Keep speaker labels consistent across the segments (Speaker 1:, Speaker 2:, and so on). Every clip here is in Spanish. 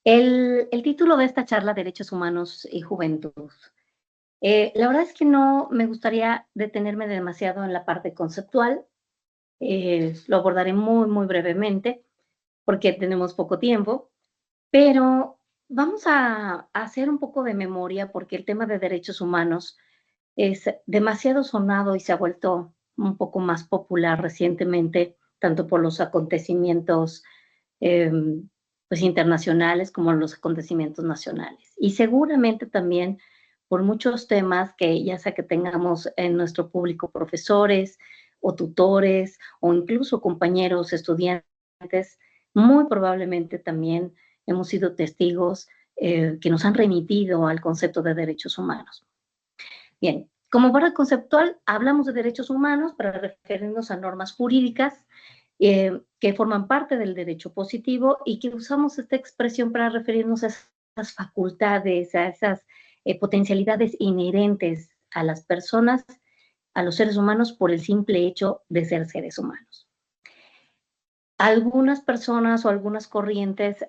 Speaker 1: El título de esta charla, Derechos Humanos y Juventud. La verdad es que no me gustaría detenerme demasiado en la parte conceptual. Lo abordaré muy brevemente porque tenemos poco tiempo, pero vamos a hacer un poco de memoria porque el tema de derechos humanos es demasiado sonado y se ha vuelto un poco más popular recientemente, tanto por los acontecimientos eh, pues internacionales como los acontecimientos nacionales. Y seguramente también por muchos temas que ya sea que tengamos en nuestro público profesores o tutores o incluso compañeros estudiantes, muy probablemente también hemos sido testigos que nos han remitido al concepto de derechos humanos. Bien, como base conceptual, hablamos de derechos humanos para referirnos a normas jurídicas que forman parte del derecho positivo y que usamos esta expresión para referirnos a esas facultades, a esas potencialidades inherentes a las personas, a los seres humanos, por el simple hecho de ser seres humanos. Algunas personas o algunas corrientes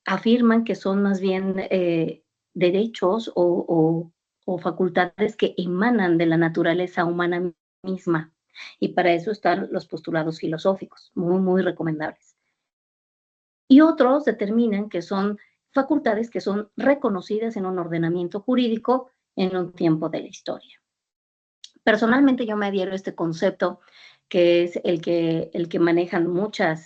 Speaker 1: afirman que son más bien derechos o facultades que emanan de la naturaleza humana misma. Y para eso están los postulados filosóficos, muy recomendables. Y otros determinan que son facultades que son reconocidas en un ordenamiento jurídico en un tiempo de la historia. Personalmente yo me adhiero a este concepto que es el que manejan muchas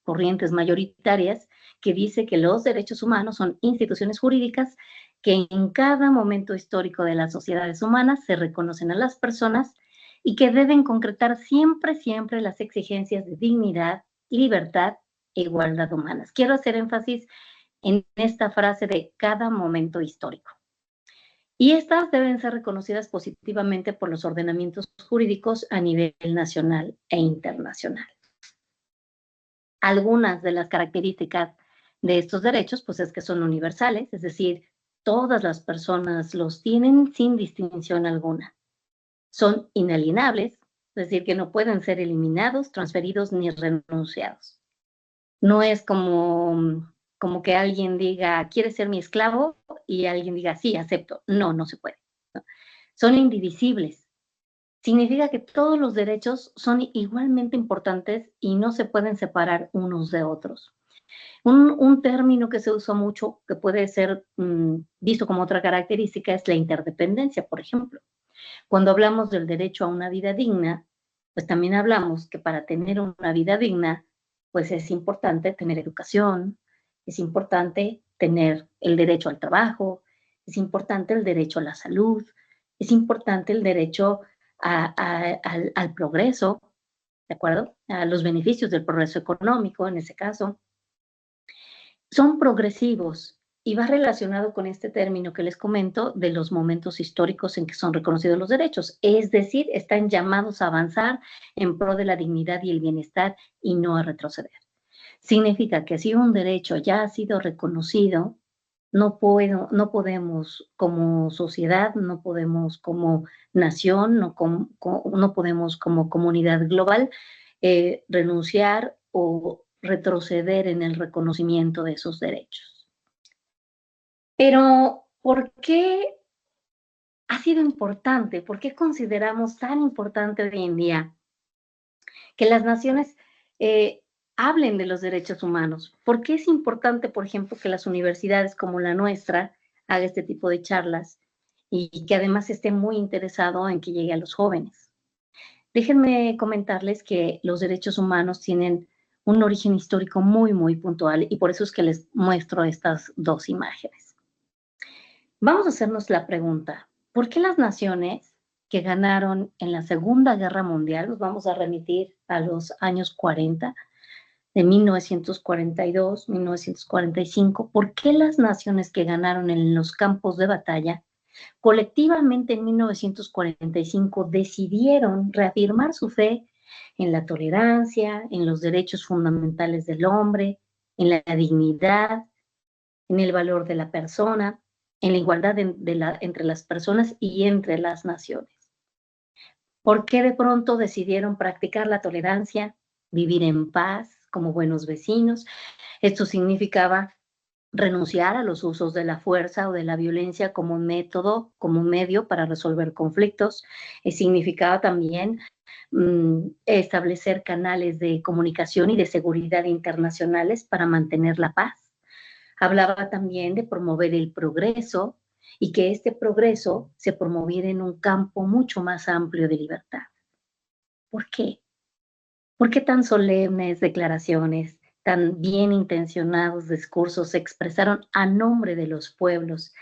Speaker 1: corrientes mayoritarias, que dice que los derechos humanos son instituciones jurídicas que en cada momento histórico de las sociedades humanas se reconocen a las personas y que deben concretar siempre las exigencias de dignidad, libertad e igualdad humanas. Quiero hacer énfasis en esta frase de cada momento histórico. Y estas deben ser reconocidas positivamente por los ordenamientos jurídicos a nivel nacional e internacional. Algunas de las características de estos derechos, pues es que son universales, es decir, todas las personas los tienen sin distinción alguna. Son inalienables, es decir, que no pueden ser eliminados, transferidos ni renunciados. No es como que alguien diga, ¿quieres ser mi esclavo? Y alguien diga, sí, acepto. No, no se puede. ¿No? Son indivisibles. Significa que todos los derechos son igualmente importantes y no se pueden separar unos de otros. Un término que se usa mucho, que puede ser visto como otra característica, es la interdependencia, por ejemplo. Cuando hablamos del derecho a una vida digna, pues también hablamos que para tener una vida digna, pues es importante tener educación, es importante tener el derecho al trabajo, es importante el derecho a la salud, es importante el derecho al progreso, ¿de acuerdo? A los beneficios del progreso económico, en ese caso. Son progresivos y va relacionado con este término que les comento de los momentos históricos en que son reconocidos los derechos, es decir, están llamados a avanzar en pro de la dignidad y el bienestar y no a retroceder. Significa que si un derecho ya ha sido reconocido, no podemos como sociedad, no podemos como nación, no podemos como comunidad global renunciar o retroceder en el reconocimiento de esos derechos. Pero, ¿por qué ha sido importante? ¿Por qué consideramos tan importante hoy en día que las naciones hablen de los derechos humanos? ¿Por qué es importante, por ejemplo, que las universidades como la nuestra haga este tipo de charlas y que además esté muy interesado en que llegue a los jóvenes? Déjenme comentarles que los derechos humanos tienen un origen histórico muy puntual y por eso es que les muestro estas dos imágenes. Vamos a hacernos la pregunta, ¿por qué las naciones que ganaron en la Segunda Guerra Mundial, nos vamos a remitir a los años 40, de 1942, 1945, ¿por qué las naciones que ganaron en los campos de batalla colectivamente en 1945 decidieron reafirmar su fe en la tolerancia, en los derechos fundamentales del hombre, en la dignidad, en el valor de la persona, en la igualdad entre las personas y entre las naciones? ¿Por qué de pronto decidieron practicar la tolerancia, vivir en paz como buenos vecinos? Esto significaba renunciar a los usos de la fuerza o de la violencia como método, como medio para resolver conflictos. Significaba también establecer canales de comunicación y de seguridad internacionales para mantener la paz. Hablaba también de promover el progreso y que este progreso se promoviera en un campo mucho más amplio de libertad. ¿Por qué? ¿Por qué tan solemnes declaraciones, tan bien intencionados discursos se expresaron a nombre de los pueblos,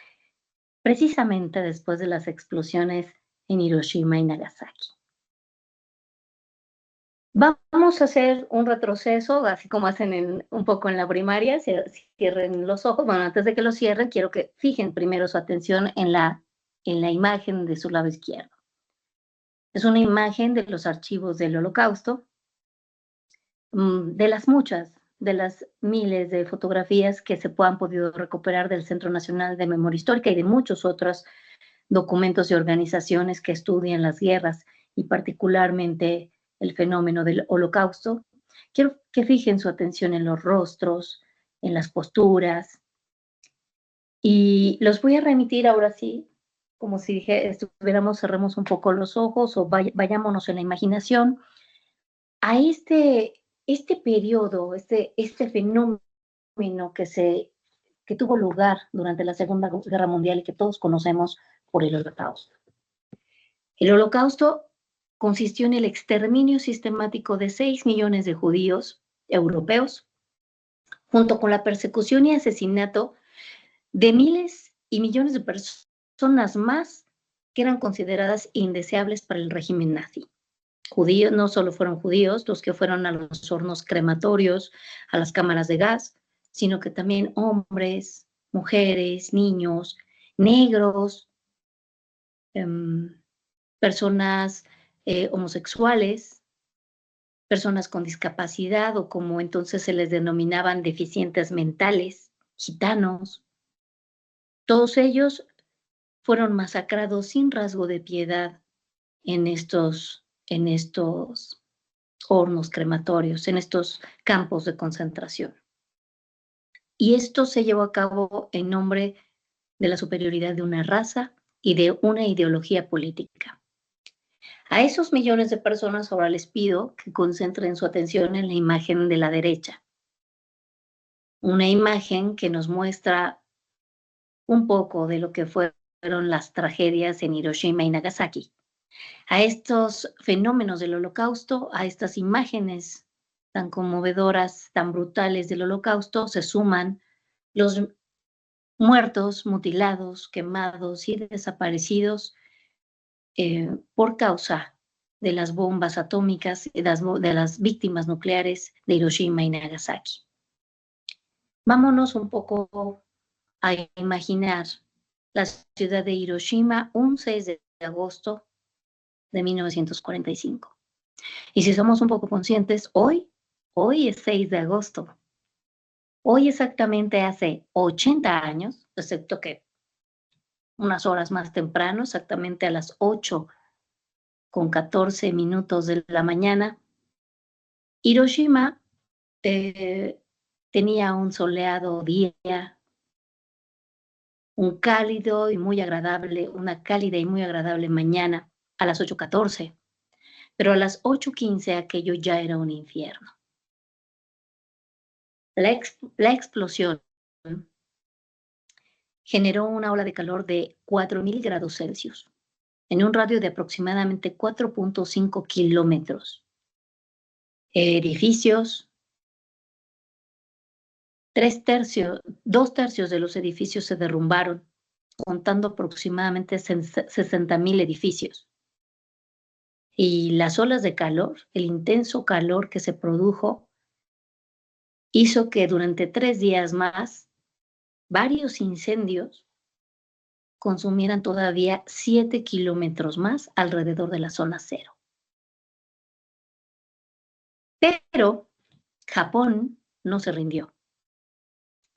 Speaker 1: precisamente después de las explosiones en Hiroshima y Nagasaki? Vamos a hacer un retroceso, así como hacen un poco en la primaria, cierren los ojos. Bueno, antes de que los cierren, quiero que fijen primero su atención en la imagen de su lado izquierdo. Es una imagen de los archivos del Holocausto, de las muchas, de las miles de fotografías que se han podido recuperar del Centro Nacional de Memoria Histórica y de muchos otros documentos y organizaciones que estudian las guerras y particularmente el fenómeno del Holocausto. Quiero que fijen su atención en los rostros, en las posturas, y los voy a remitir ahora sí, como si estuviéramos, cerremos un poco los ojos o vayámonos en la imaginación a este periodo, este fenómeno que tuvo lugar durante la Segunda Guerra Mundial y que todos conocemos por el Holocausto. El Holocausto consistió en el exterminio sistemático de 6 millones de judíos europeos, junto con la persecución y asesinato de miles y millones de personas más que eran consideradas indeseables para el régimen nazi. Judíos, no solo fueron judíos los que fueron a los hornos crematorios, a las cámaras de gas, sino que también hombres, mujeres, niños, negros, personas homosexuales, personas con discapacidad o como entonces se les denominaban deficientes mentales, gitanos. Todos ellos fueron masacrados sin rasgo de piedad en estos hornos crematorios, en estos campos de concentración. Y esto se llevó a cabo en nombre de la superioridad de una raza y de una ideología política. A esos millones de personas ahora les pido que concentren su atención en la imagen de la derecha. Una imagen que nos muestra un poco de lo que fueron las tragedias en Hiroshima y Nagasaki. A estos fenómenos del Holocausto, a estas imágenes tan conmovedoras, tan brutales del Holocausto, se suman los muertos, mutilados, quemados y desaparecidos por causa de las bombas atómicas y de las víctimas nucleares de Hiroshima y Nagasaki. Vámonos un poco a imaginar la ciudad de Hiroshima un 6 de agosto de 1945. Y si somos un poco conscientes, hoy es 6 de agosto. Hoy exactamente hace 80 años, excepto que unas horas más temprano, exactamente a las 8:14 de la mañana, Hiroshima tenía un soleado día, una cálida y muy agradable mañana a las 8:14, pero a las 8:15 aquello ya era un infierno. La explosión generó una ola de calor de 4.000 grados Celsius en un radio de aproximadamente 4.5 kilómetros. Edificios, 2 tercios de los edificios se derrumbaron, contando aproximadamente 60.000 edificios. Y las olas de calor, el intenso calor que se produjo, hizo que durante 3 días más varios incendios consumieran todavía 7 kilómetros más alrededor de la zona cero. Pero Japón no se rindió.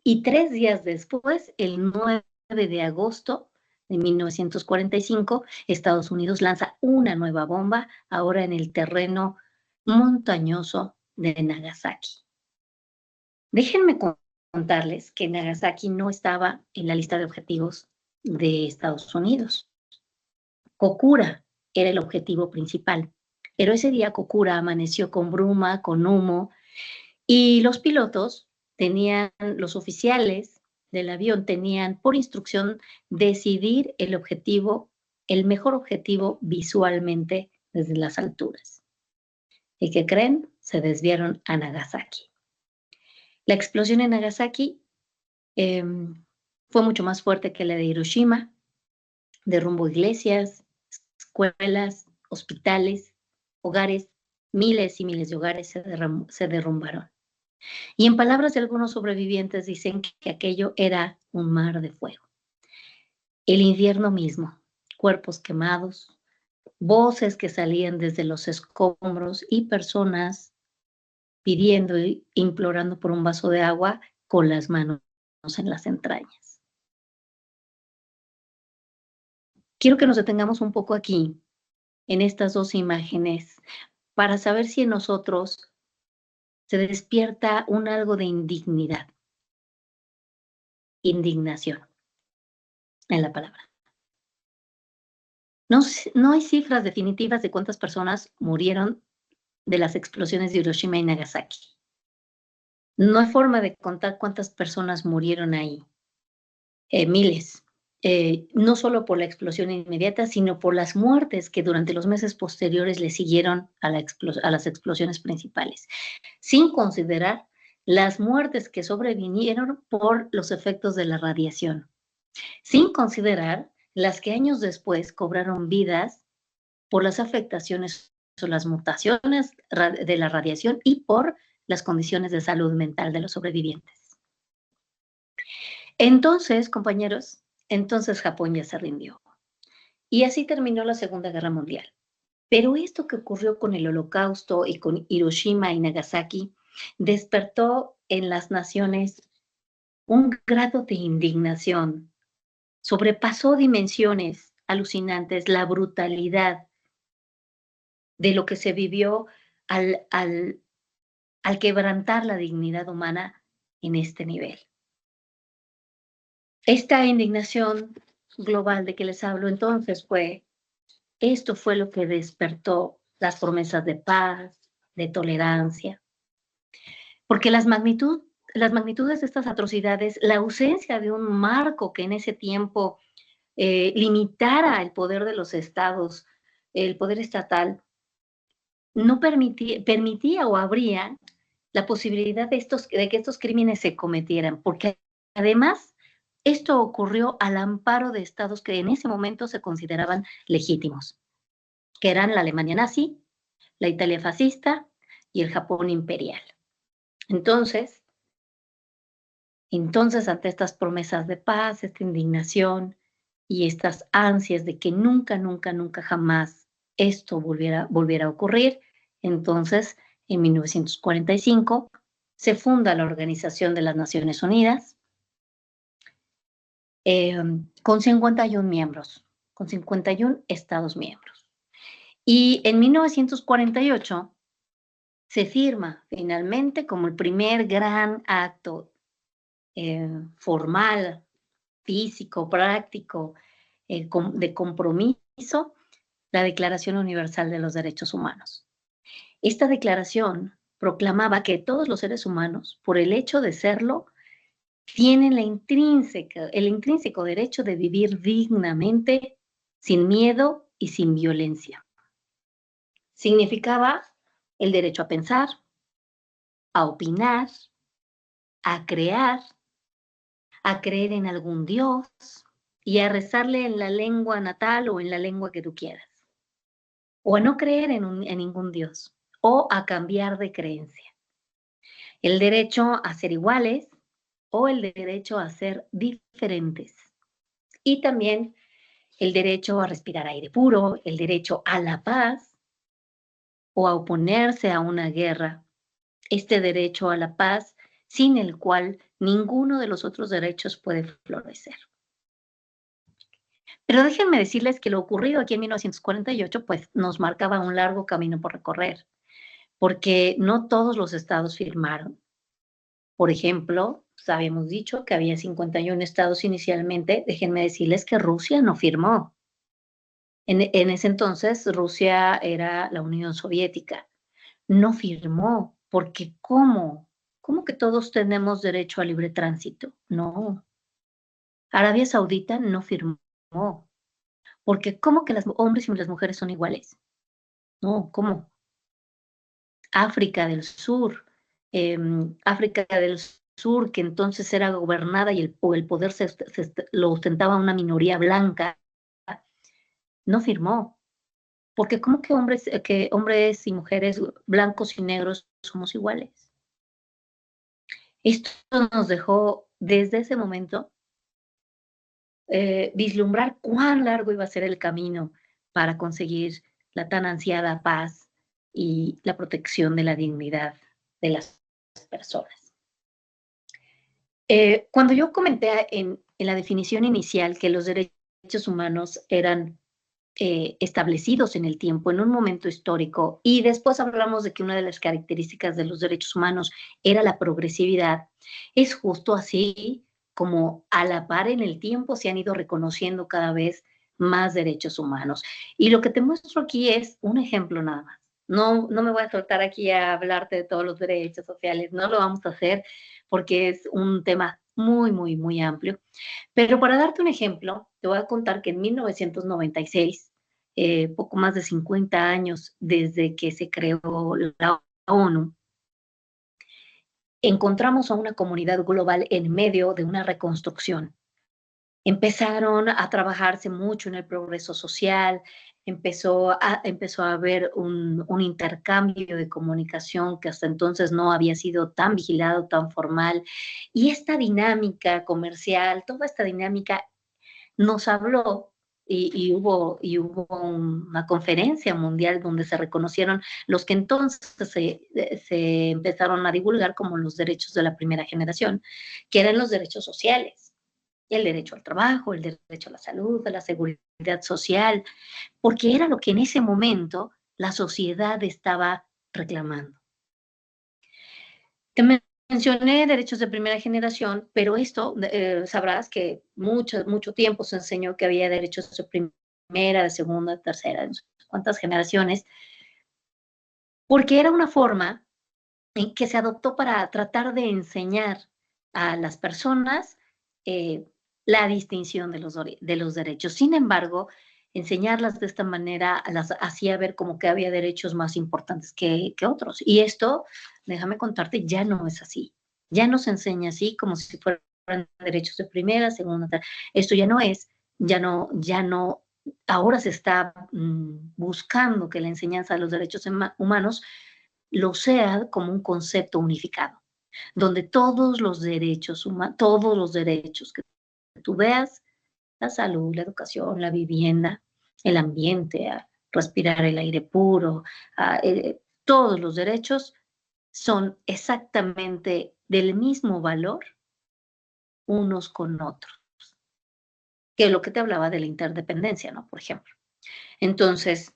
Speaker 1: Y 3 días después, el 9 de agosto de 1945, Estados Unidos lanza una nueva bomba, ahora en el terreno montañoso de Nagasaki. Déjenme contarles que Nagasaki no estaba en la lista de objetivos de Estados Unidos. Kokura era el objetivo principal, pero ese día Kokura amaneció con bruma, con humo, y los pilotos los oficiales del avión tenían por instrucción decidir el mejor objetivo visualmente desde las alturas. ¿Y qué creen? Se desviaron a Nagasaki. La explosión en Nagasaki fue mucho más fuerte que la de Hiroshima, derrumbó iglesias, escuelas, hospitales, hogares, miles y miles de hogares se derrumbaron. Y en palabras de algunos sobrevivientes dicen que aquello era un mar de fuego. El infierno mismo, cuerpos quemados, voces que salían desde los escombros y personas pidiendo e implorando por un vaso de agua con las manos en las entrañas. Quiero que nos detengamos un poco aquí, en estas dos imágenes, para saber si en nosotros se despierta un algo de indignación en la palabra. No hay cifras definitivas de cuántas personas murieron de las explosiones de Hiroshima y Nagasaki. No hay forma de contar cuántas personas murieron ahí. Miles. No solo por la explosión inmediata, sino por las muertes que durante los meses posteriores le siguieron a las explosiones principales, sin considerar las muertes que sobrevinieron por los efectos de la radiación, sin considerar las que años después cobraron vidas por las afectaciones o las mutaciones de la radiación y por las condiciones de salud mental de los sobrevivientes. Entonces, compañeros, Japón ya se rindió. Y así terminó la Segunda Guerra Mundial. Pero esto que ocurrió con el Holocausto y con Hiroshima y Nagasaki despertó en las naciones un grado de indignación. Sobrepasó dimensiones alucinantes la brutalidad de lo que se vivió al quebrantar la dignidad humana en este nivel. Esta indignación global de que les hablo entonces esto fue lo que despertó las promesas de paz, de tolerancia, porque las magnitudes de estas atrocidades, la ausencia de un marco que en ese tiempo limitara el poder de los estados, el poder estatal, no permitía o abría la posibilidad de que estos crímenes se cometieran, porque además esto ocurrió al amparo de estados que en ese momento se consideraban legítimos, que eran la Alemania nazi, la Italia fascista y el Japón imperial. Entonces, ante estas promesas de paz, esta indignación y estas ansias de que nunca, nunca, nunca jamás esto volviera a ocurrir, entonces, en 1945, se funda la Organización de las Naciones Unidas con 51 miembros, con 51 Estados miembros. Y en 1948 se firma finalmente como el primer gran acto formal, físico, práctico, de compromiso, la Declaración Universal de los Derechos Humanos. Esta declaración proclamaba que todos los seres humanos, por el hecho de serlo, tienen el intrínseco derecho de vivir dignamente, sin miedo y sin violencia. Significaba el derecho a pensar, a opinar, a crear, a creer en algún Dios y a rezarle en la lengua natal o en la lengua que tú quieras. O a no creer en ningún Dios, o a cambiar de creencia. El derecho a ser iguales o el derecho a ser diferentes. Y también el derecho a respirar aire puro, el derecho a la paz o a oponerse a una guerra. Este derecho a la paz sin el cual ninguno de los otros derechos puede florecer. Pero déjenme decirles que lo ocurrido aquí en 1948 pues nos marcaba un largo camino por recorrer, porque no todos los estados firmaron. Por ejemplo, pues, habíamos dicho que había 51 estados inicialmente. Déjenme decirles que Rusia no firmó. En ese entonces Rusia era la Unión Soviética. No firmó, porque ¿cómo? ¿Cómo que todos tenemos derecho a libre tránsito? No. Arabia Saudita no firmó, porque ¿cómo que los hombres y las mujeres son iguales? No, ¿cómo? África del Sur, África del Sur, que entonces era gobernada y el poder lo ostentaba una minoría blanca, no firmó. Porque ¿cómo que hombres y mujeres blancos y negros somos iguales? Esto nos dejó desde ese momento vislumbrar cuán largo iba a ser el camino para conseguir la tan ansiada paz y la protección de la dignidad de las personas. Cuando yo comenté en la definición inicial que los derechos humanos eran establecidos en el tiempo, en un momento histórico, y después hablamos de que una de las características de los derechos humanos era la progresividad, es justo así como a la par en el tiempo se han ido reconociendo cada vez más derechos humanos. Y lo que te muestro aquí es un ejemplo nada más. No, no me voy a soltar aquí a hablarte de todos los derechos sociales, no lo vamos a hacer porque es un tema muy, muy, muy amplio. Pero para darte un ejemplo, te voy a contar que en 1996, poco más de 50 años desde que se creó la ONU, encontramos a una comunidad global en medio de una reconstrucción. Empezaron a trabajarse mucho en el progreso social, empezó a haber un intercambio de comunicación que hasta entonces no había sido tan vigilado, tan formal, y esta dinámica comercial, toda esta dinámica nos habló y hubo una conferencia mundial donde se reconocieron los que entonces se empezaron a divulgar como los derechos de la primera generación, que eran los derechos sociales, el derecho al trabajo, el derecho a la salud, a la seguridad social, porque era lo que en ese momento la sociedad estaba reclamando. Te mencioné derechos de primera generación, pero esto sabrás que mucho tiempo se enseñó que había derechos de primera, de segunda, de tercera, de no sé cuántas generaciones, porque era una forma en que se adoptó para tratar de enseñar a las personas eh, la distinción de los derechos. Sin embargo, enseñarlas de esta manera las hacía ver como que había derechos más importantes que otros. Y esto, déjame contarte, ya no es así. Ya no se enseña así como si fueran derechos de primera, segunda, tercera. Esto ya no, ahora se está buscando que la enseñanza de los derechos humanos lo sea como un concepto unificado, donde todos los derechos que tú veas, la salud, la educación, la vivienda, el ambiente, a respirar el aire puro, todos los derechos son exactamente del mismo valor unos con otros, que es lo que te hablaba de la interdependencia, ¿no? Por ejemplo. Entonces,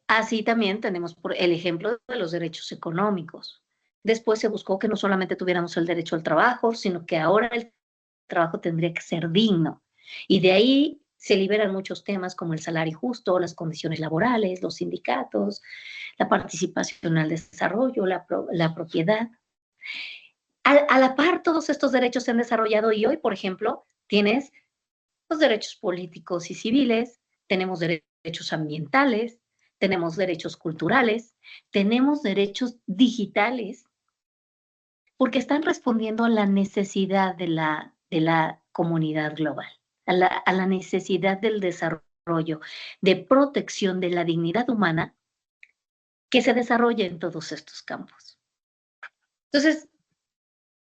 Speaker 1: así también tenemos el ejemplo de los derechos económicos. Después se buscó que no solamente tuviéramos el derecho al trabajo, sino que ahora el trabajo tendría que ser digno. Y de ahí se liberan muchos temas como el salario justo, las condiciones laborales, los sindicatos, la participación al desarrollo, la propiedad. A la par, todos estos derechos se han desarrollado y hoy, por ejemplo, tienes los derechos políticos y civiles, tenemos derechos ambientales, tenemos derechos culturales, tenemos derechos digitales, porque están respondiendo a la necesidad de la comunidad global, a la necesidad del desarrollo, de protección de la dignidad humana que se desarrolla en todos estos campos. Entonces,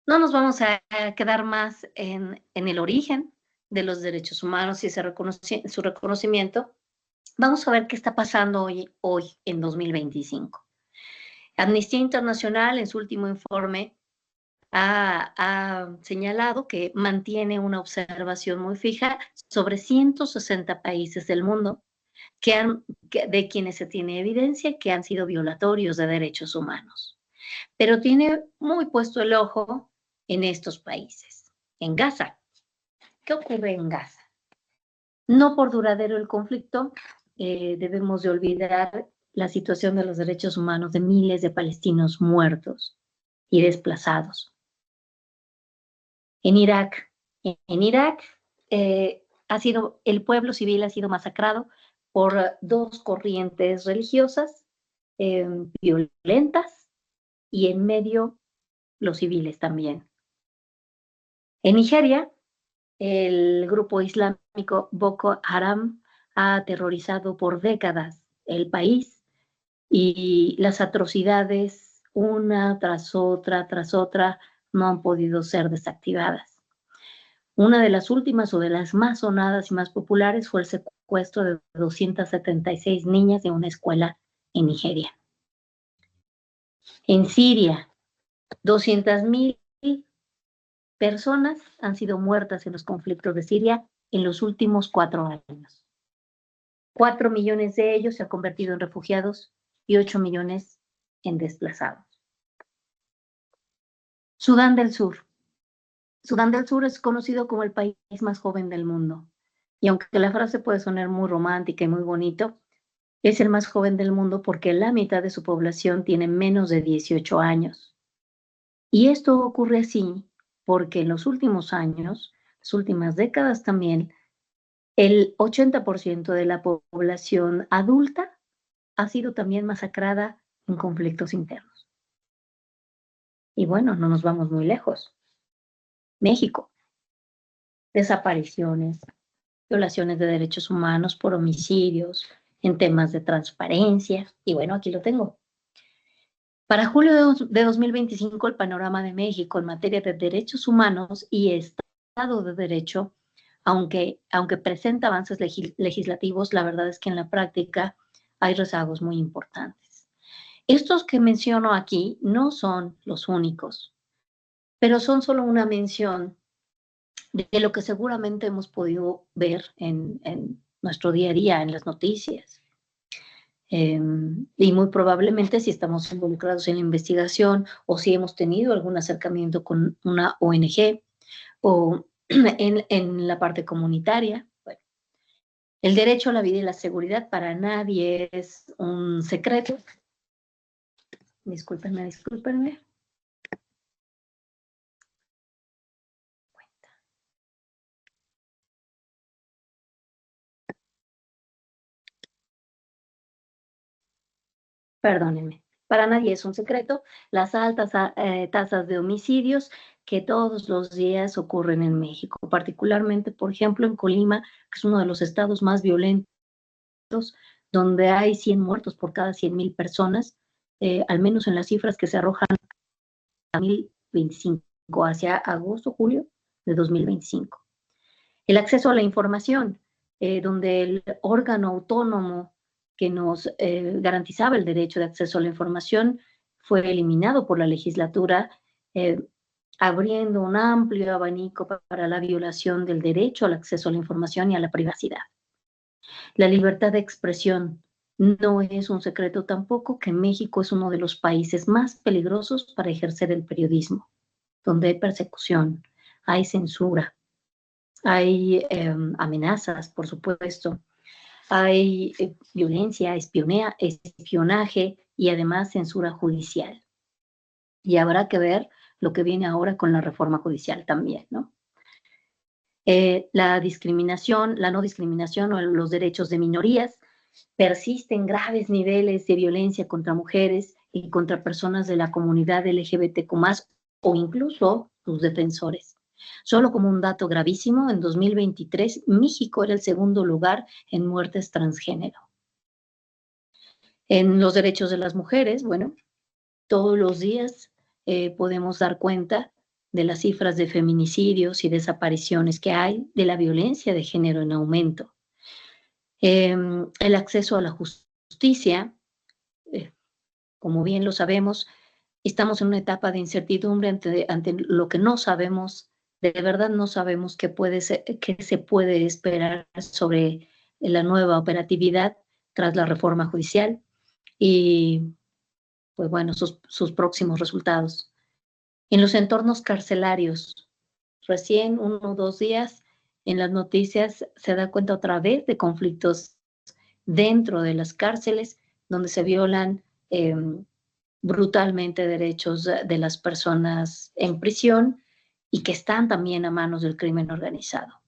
Speaker 1: no nos vamos a quedar más en el origen de los derechos humanos y su reconocimiento. Vamos a ver qué está pasando hoy en 2025. Amnistía Internacional, en su último informe, ha señalado que mantiene una observación muy fija sobre 160 países del mundo de quienes se tiene evidencia que han sido violatorios de derechos humanos. Pero tiene muy puesto el ojo en estos países. En Gaza, ¿qué ocurre en Gaza? No por duradero el conflicto, debemos de olvidar la situación de los derechos humanos de miles de palestinos muertos y desplazados. En Irak, el pueblo civil ha sido masacrado por dos corrientes religiosas violentas y en medio los civiles también. En Nigeria, el grupo islámico Boko Haram ha aterrorizado por décadas el país y las atrocidades, una tras otra, no han podido ser desactivadas. Una de las últimas o de las más sonadas y más populares fue el secuestro de 276 niñas de una escuela en Nigeria. En Siria, 200,000 personas han sido muertas en los conflictos de Siria en los últimos 4 años. 4 millones de ellos se han convertido en refugiados y 8 millones en desplazados. Sudán del Sur. Sudán del Sur es conocido como el país más joven del mundo. Y aunque la frase puede sonar muy romántica y muy bonito, es el más joven del mundo porque la mitad de su población tiene menos de 18 años. Y esto ocurre así porque en los últimos años, las últimas décadas también, el 80% de la población adulta ha sido también masacrada en conflictos internos. Y bueno, no nos vamos muy lejos. México, desapariciones, violaciones de derechos humanos por homicidios, en temas de transparencia, y bueno, aquí lo tengo. Para julio de 2025, el panorama de México en materia de derechos humanos y Estado de Derecho, aunque presenta avances legislativos, la verdad es que en la práctica hay rezagos muy importantes. Estos que menciono aquí no son los únicos, pero son solo una mención de lo que seguramente hemos podido ver en nuestro día a día, en las noticias. Y muy probablemente si estamos involucrados en la investigación o si hemos tenido algún acercamiento con una ONG o en la parte comunitaria. Bueno, el derecho a la vida y la seguridad para nadie es un secreto. Discúlpenme. Perdónenme, para nadie es un secreto las altas tasas de homicidios que todos los días ocurren en México, particularmente, por ejemplo, en Colima, que es uno de los estados más violentos, donde hay 100 muertos por cada 100,000 personas, al menos en las cifras que se arrojan a 2025, hacia agosto-julio de 2025. El acceso a la información, donde el órgano autónomo que nos garantizaba el derecho de acceso a la información fue eliminado por la legislatura, abriendo un amplio abanico para la violación del derecho al acceso a la información y a la privacidad. La libertad de expresión. No es un secreto tampoco que México es uno de los países más peligrosos para ejercer el periodismo, donde hay persecución, hay censura, hay amenazas, por supuesto, hay violencia, espionaje y además censura judicial. Y habrá que ver lo que viene ahora con la reforma judicial también, ¿no? La discriminación, la no discriminación o los derechos de minorías, persisten graves niveles de violencia contra mujeres y contra personas de la comunidad LGBTQ+, o incluso sus defensores. Solo como un dato gravísimo, en 2023 México era el segundo lugar en muertes transgénero. En los derechos de las mujeres, bueno, todos los días podemos dar cuenta de las cifras de feminicidios y desapariciones que hay, de la violencia de género en aumento. El acceso a la justicia, como bien lo sabemos, estamos en una etapa de incertidumbre ante lo que no sabemos, de verdad no sabemos qué se puede esperar sobre la nueva operatividad tras la reforma judicial y, pues bueno, sus próximos resultados. En los entornos carcelarios, recién 1 o 2 días en las noticias se da cuenta otra vez de conflictos dentro de las cárceles donde se violan brutalmente derechos de las personas en prisión y que están también a manos del crimen organizado.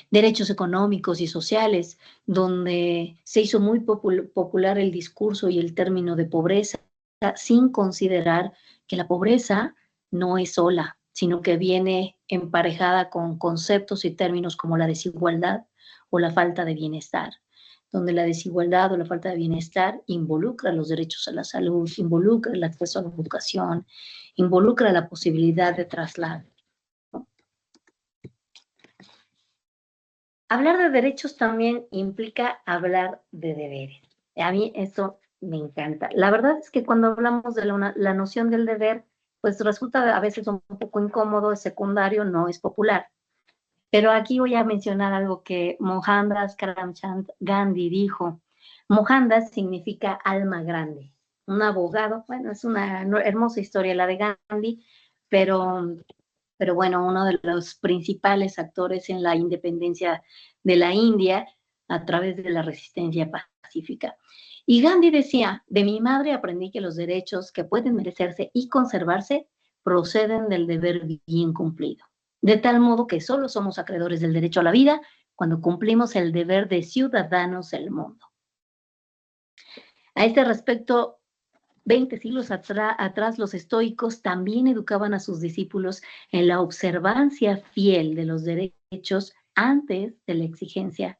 Speaker 1: Derechos económicos y sociales, donde se hizo muy popular el discurso y el término de pobreza, sin considerar que la pobreza no es sola, sino que viene emparejada con conceptos y términos como la desigualdad o la falta de bienestar, donde la desigualdad o la falta de bienestar involucra los derechos a la salud, involucra el acceso a la educación, involucra la posibilidad de traslado. Hablar de derechos también implica hablar de deberes. A mí eso me encanta. La verdad es que cuando hablamos de la noción del deber, pues resulta a veces un poco incómodo, es secundario, no es popular. Pero aquí voy a mencionar algo que Mohandas Karamchand Gandhi dijo. Mohandas significa alma grande. Un abogado, bueno, es una hermosa historia la de Gandhi, pero bueno, uno de los principales actores en la independencia de la India a través de la resistencia pacífica. Y Gandhi decía, de mi madre aprendí que los derechos que pueden merecerse y conservarse proceden del deber bien cumplido. De tal modo que solo somos acreedores del derecho a la vida cuando cumplimos el deber de ciudadanos del mundo. A este respecto, 20 siglos atrás, los estoicos también educaban a sus discípulos en la observancia fiel de los derechos antes de la exigencia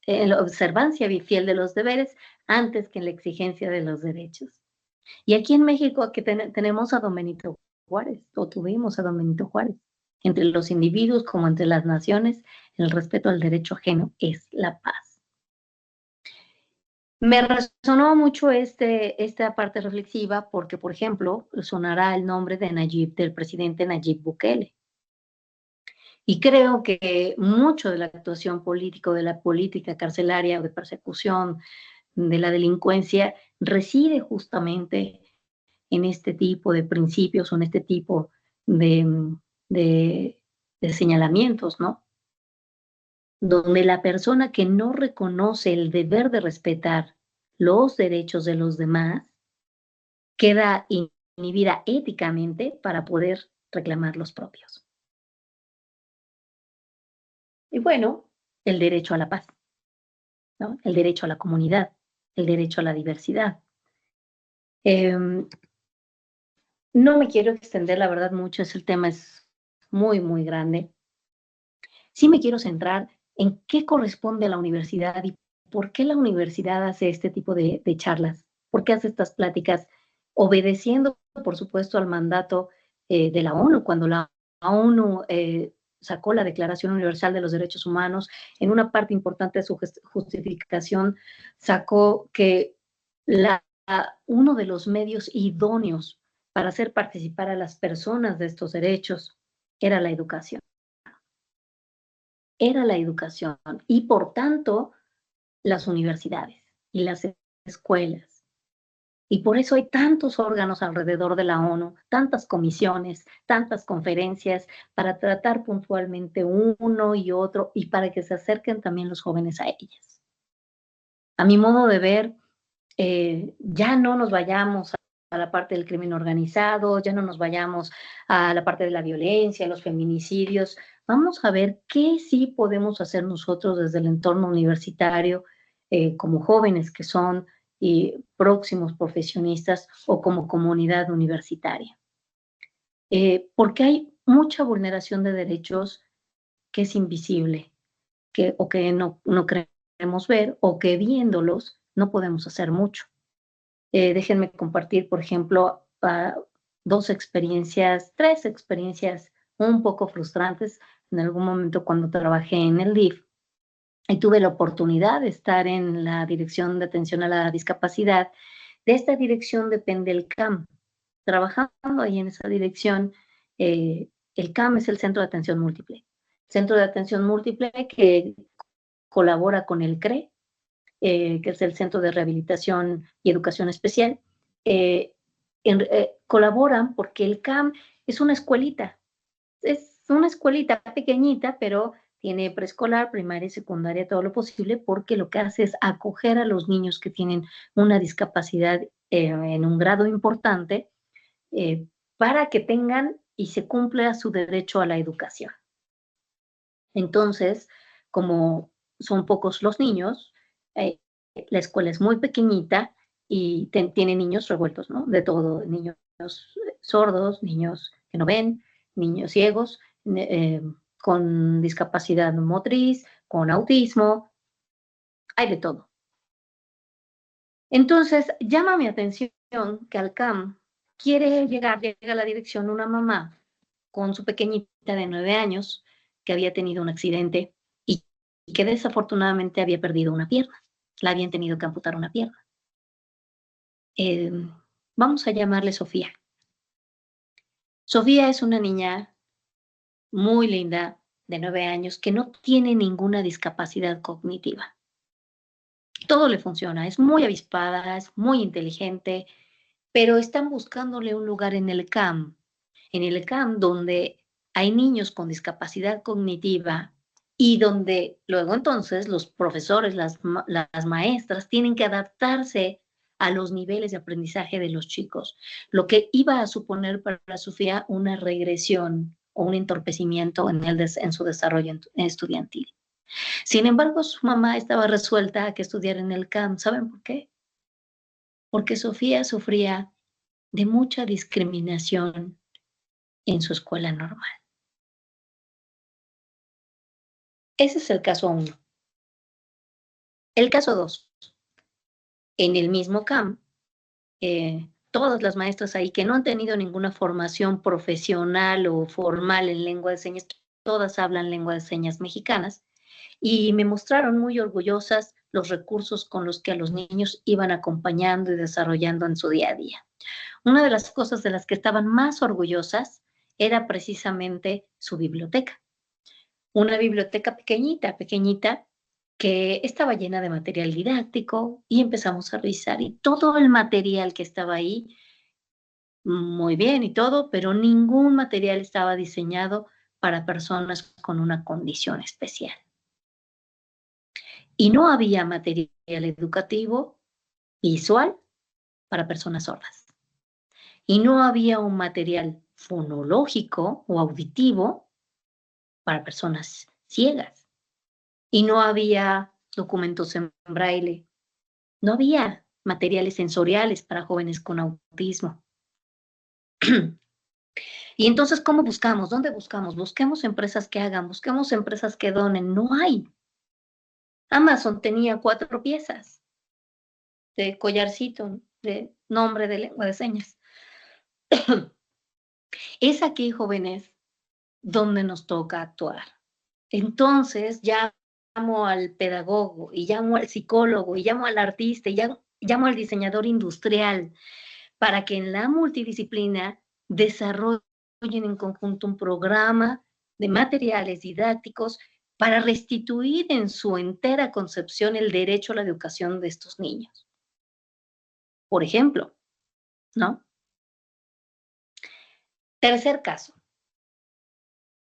Speaker 1: en la observancia fiel de los deberes antes que en la exigencia de los derechos. Y aquí en México aquí tenemos a Don Benito Juárez, o tuvimos a Don Benito Juárez. Entre los individuos como entre las naciones, el respeto al derecho ajeno es la paz. Me resonó mucho esta parte reflexiva porque, por ejemplo, sonará el nombre del presidente Nayib Bukele. Y creo que mucho de la actuación política, de la política carcelaria o de persecución de la delincuencia reside justamente en este tipo de principios o en este tipo de, de señalamientos, ¿no? Donde la persona que no reconoce el deber de respetar los derechos de los demás queda inhibida éticamente para poder reclamar los propios. Y bueno, el derecho a la paz, ¿no? El derecho a la comunidad, el derecho a la diversidad. No me quiero extender, la verdad, mucho, el tema es muy, muy grande. Sí me quiero centrar en qué corresponde a la universidad y por qué la universidad hace este tipo de charlas, por qué hace estas pláticas, obedeciendo, por supuesto, al mandato de la ONU, cuando la ONU sacó la Declaración Universal de los Derechos Humanos, en una parte importante de su justificación sacó que uno de los medios idóneos para hacer participar a las personas de estos derechos era la educación. Era la educación y por tanto las universidades y las escuelas. Y por eso hay tantos órganos alrededor de la ONU, tantas comisiones, tantas conferencias para tratar puntualmente uno y otro y para que se acerquen también los jóvenes a ellas. A mi modo de ver, ya no nos vayamos a la parte del crimen organizado, ya no nos vayamos a la parte de la violencia, los feminicidios. Vamos a ver qué sí podemos hacer nosotros desde el entorno universitario, como jóvenes que son y próximos profesionistas o como comunidad universitaria. Porque hay mucha vulneración de derechos que es invisible, o que no queremos ver, o que viéndolos no podemos hacer mucho. Déjenme compartir, por ejemplo, 3 experiencias un poco frustrantes en algún momento cuando trabajé en el DIF y tuve la oportunidad de estar en la Dirección de Atención a la Discapacidad. De esta dirección depende el CAM. Trabajando ahí en esa dirección, el CAM es el Centro de Atención Múltiple. Centro de Atención Múltiple que colabora con el CRE, que es el Centro de Rehabilitación y Educación Especial, colaboran porque el CAM es una escuelita pequeñita, pero tiene preescolar, primaria y secundaria, todo lo posible, porque lo que hace es acoger a los niños que tienen una discapacidad en un grado importante eh, para que tengan y se cumpla su derecho a la educación. Entonces, como son pocos los niños, eh, la escuela es muy pequeñita y tiene niños revueltos, ¿no? De todo, niños sordos, niños que no ven, niños ciegos, con discapacidad motriz, con autismo, hay de todo. Entonces, llama mi atención que al CAM llega a la dirección una mamá con su pequeñita de 9 años que había tenido un accidente y que desafortunadamente había perdido una pierna. La habían tenido que amputar una pierna. Eh, Vamos a llamarle Sofía. Sofía es una niña muy linda de 9 años que no tiene ninguna discapacidad cognitiva. Todo le funciona, es muy avispada, es muy inteligente, pero están buscándole un lugar en el CAM donde hay niños con discapacidad cognitiva y donde luego entonces los profesores, las maestras tienen que adaptarse a los niveles de aprendizaje de los chicos, lo que iba a suponer para Sofía una regresión o un entorpecimiento en su desarrollo estudiantil. Sin embargo, su mamá estaba resuelta a que estudiara en el CAM. ¿Saben por qué? Porque Sofía sufría de mucha discriminación en su escuela normal. Ese es el caso 1. El caso 2. En el mismo CAM, todas las maestras ahí que no han tenido ninguna formación profesional o formal en lengua de señas, todas hablan lengua de señas mexicanas, y me mostraron muy orgullosas los recursos con los que a los niños iban acompañando y desarrollando en su día a día. Una de las cosas de las que estaban más orgullosas era precisamente su biblioteca. Una biblioteca pequeñita, pequeñita, que estaba llena de material didáctico y empezamos a revisar y todo el material que estaba ahí, muy bien y todo, pero ningún material estaba diseñado para personas con una condición especial. Y no había material educativo visual para personas sordas. Y no había un material fonológico o auditivo para personas ciegas. Y no había documentos en braille. No había materiales sensoriales para jóvenes con autismo. Y entonces, ¿cómo buscamos? ¿Dónde buscamos? Busquemos empresas que hagan, busquemos empresas que donen. No hay. Amazon tenía 4 piezas de collarcito, de nombre de lengua de señas. Es aquí, jóvenes, donde nos toca actuar. Entonces, llamo al pedagogo, y llamo al psicólogo, y llamo al artista, y llamo al diseñador industrial, para que en la multidisciplina desarrollen en conjunto un programa de materiales didácticos para restituir en su entera concepción el derecho a la educación de estos niños. Por ejemplo, ¿no? Tercer caso.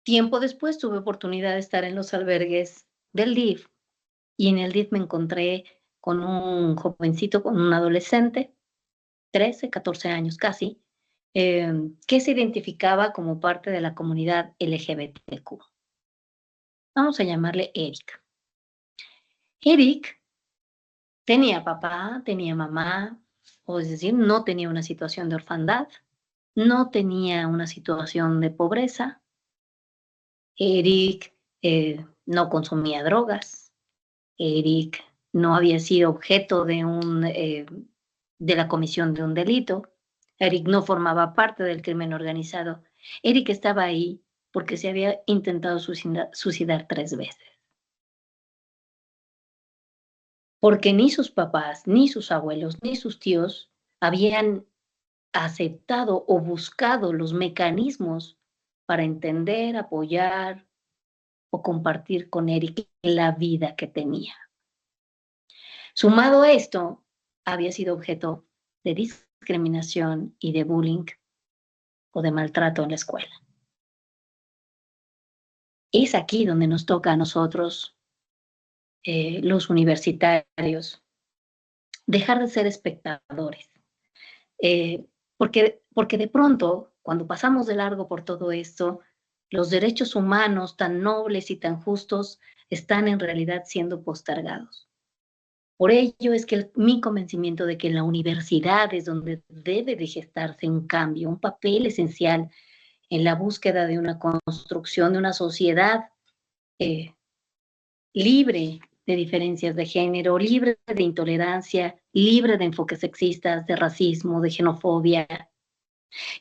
Speaker 1: Tiempo después tuve oportunidad de estar en los albergues del DIF y en el DIF me encontré con un jovencito, con un adolescente, 13, 14 años casi, que se identificaba como parte de la comunidad LGBTQ. Vamos a llamarle Eric. Eric tenía papá, tenía mamá, o es decir, no tenía una situación de orfandad, no tenía una situación de pobreza. Eric no consumía drogas. Eric no había sido objeto de la comisión de un delito. Eric no formaba parte del crimen organizado. Eric estaba ahí porque se había intentado suicidar 3 veces. Porque ni sus papás, ni sus abuelos, ni sus tíos habían aceptado o buscado los mecanismos para entender, apoyar o compartir con Eric la vida que tenía. Sumado a esto, había sido objeto de discriminación y de bullying o de maltrato en la escuela. Es aquí donde nos toca a nosotros, los universitarios, dejar de ser espectadores. Porque de pronto, cuando pasamos de largo por todo esto, los derechos humanos tan nobles y tan justos están en realidad siendo postergados. Por ello es que mi convencimiento de que en la universidad es donde debe de gestarse un cambio, un papel esencial en la búsqueda de una construcción de una sociedad libre de diferencias de género, libre de intolerancia, libre de enfoques sexistas, de racismo, de xenofobia,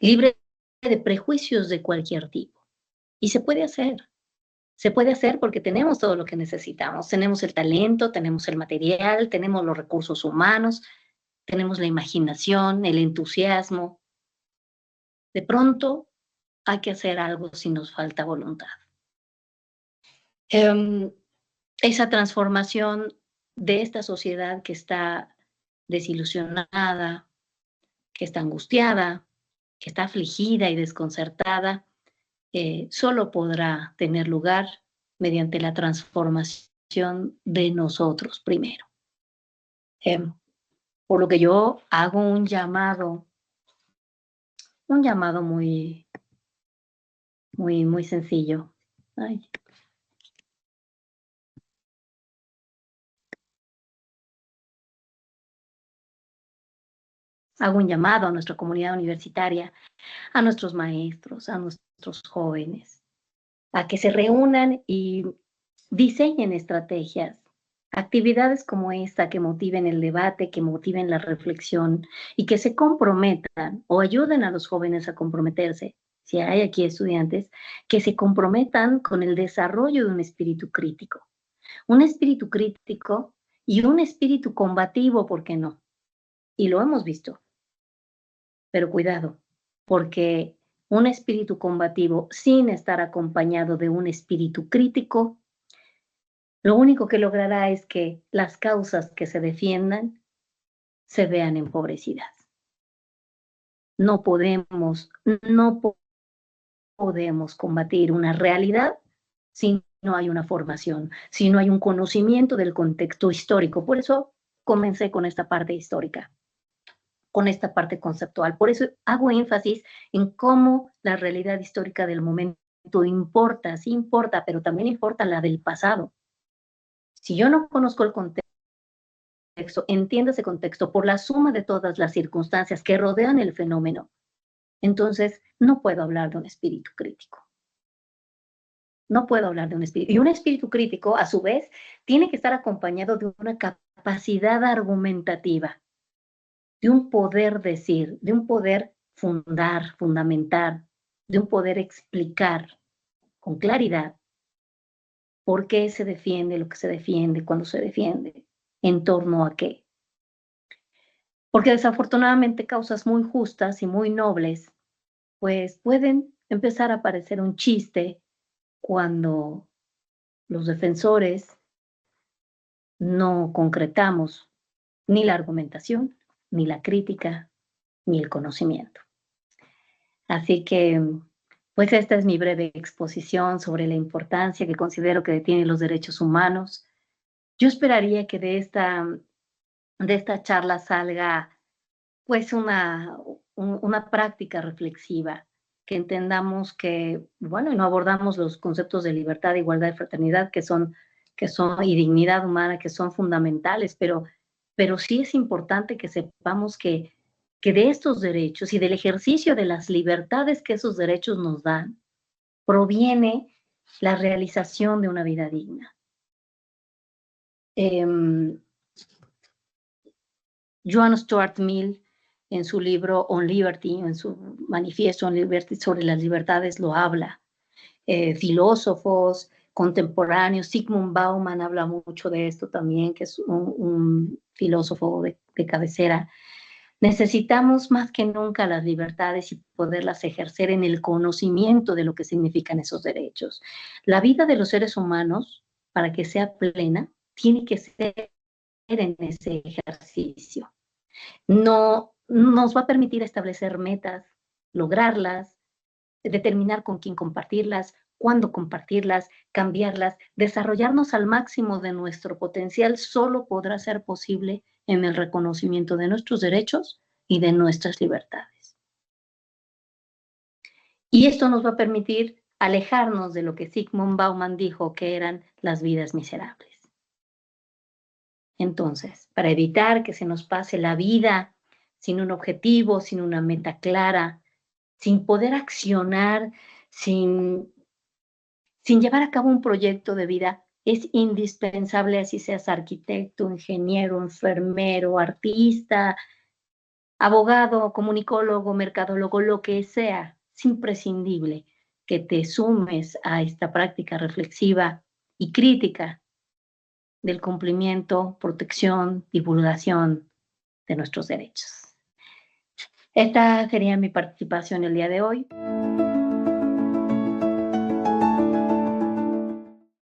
Speaker 1: libre de prejuicios de cualquier tipo. Y se puede hacer porque tenemos todo lo que necesitamos. Tenemos el talento, tenemos el material, tenemos los recursos humanos, tenemos la imaginación, el entusiasmo. De pronto hay que hacer algo si nos falta voluntad. Esa transformación de esta sociedad que está desilusionada, que está angustiada, que está afligida y desconcertada, solo podrá tener lugar mediante la transformación de nosotros primero. Por lo que yo hago un llamado muy, muy, muy sencillo. Ay. Hago un llamado a nuestra comunidad universitaria, a nuestros maestros, a nuestros jóvenes, a que se reúnan y diseñen estrategias, actividades como esta que motiven el debate, que motiven la reflexión y que se comprometan o ayuden a los jóvenes a comprometerse. Si hay aquí estudiantes, que se comprometan con el desarrollo de un espíritu crítico y un espíritu combativo, ¿por qué no? Y lo hemos visto. Pero cuidado, porque un espíritu combativo sin estar acompañado de un espíritu crítico, lo único que logrará es que las causas que se defiendan se vean empobrecidas. No podemos combatir una realidad si no hay una formación, si no hay un conocimiento del contexto histórico. Por eso comencé con esta parte histórica, con esta parte conceptual. Por eso hago énfasis en cómo la realidad histórica del momento importa, sí importa, pero también importa la del pasado. Si yo no conozco el contexto, entiendo ese contexto por la suma de todas las circunstancias que rodean el fenómeno, entonces no puedo hablar de un espíritu crítico. No puedo hablar de un espíritu. Y un espíritu crítico, a su vez, tiene que estar acompañado de una capacidad argumentativa, de un poder decir, de un poder fundamentar, de un poder explicar con claridad por qué se defiende lo que se defiende, cuando se defiende, en torno a qué. Porque desafortunadamente causas muy justas y muy nobles, pues pueden empezar a parecer un chiste cuando los defensores no concretamos ni la argumentación, ni la crítica, ni el conocimiento. Así que, pues esta es mi breve exposición sobre la importancia que considero que tienen los derechos humanos. Yo esperaría que de esta charla salga pues una práctica reflexiva, que entendamos que, bueno, y no abordamos los conceptos de libertad, igualdad y fraternidad y dignidad humana, que son fundamentales, pero sí es importante que sepamos que de estos derechos y del ejercicio de las libertades que esos derechos nos dan, proviene la realización de una vida digna. John Stuart Mill, en su libro On Liberty, en su manifiesto On Liberty sobre las libertades, lo habla. Filósofos contemporáneos, Zygmunt Bauman habla mucho de esto también, que es un filósofo de cabecera. Necesitamos más que nunca las libertades y poderlas ejercer en el conocimiento de lo que significan esos derechos. La vida de los seres humanos, para que sea plena, tiene que ser en ese ejercicio. No nos va a permitir establecer metas, lograrlas, determinar con quién compartirlas, cuándo compartirlas, cambiarlas, desarrollarnos al máximo de nuestro potencial, solo podrá ser posible en el reconocimiento de nuestros derechos y de nuestras libertades. Y esto nos va a permitir alejarnos de lo que Zygmunt Bauman dijo que eran las vidas miserables. Entonces, para evitar que se nos pase la vida sin un objetivo, sin una meta clara, sin poder accionar, sin llevar a cabo un proyecto de vida, es indispensable, así seas arquitecto, ingeniero, enfermero, artista, abogado, comunicólogo, mercadólogo, lo que sea, es imprescindible que te sumes a esta práctica reflexiva y crítica del cumplimiento, protección, divulgación de nuestros derechos. Esta sería mi participación el día de hoy.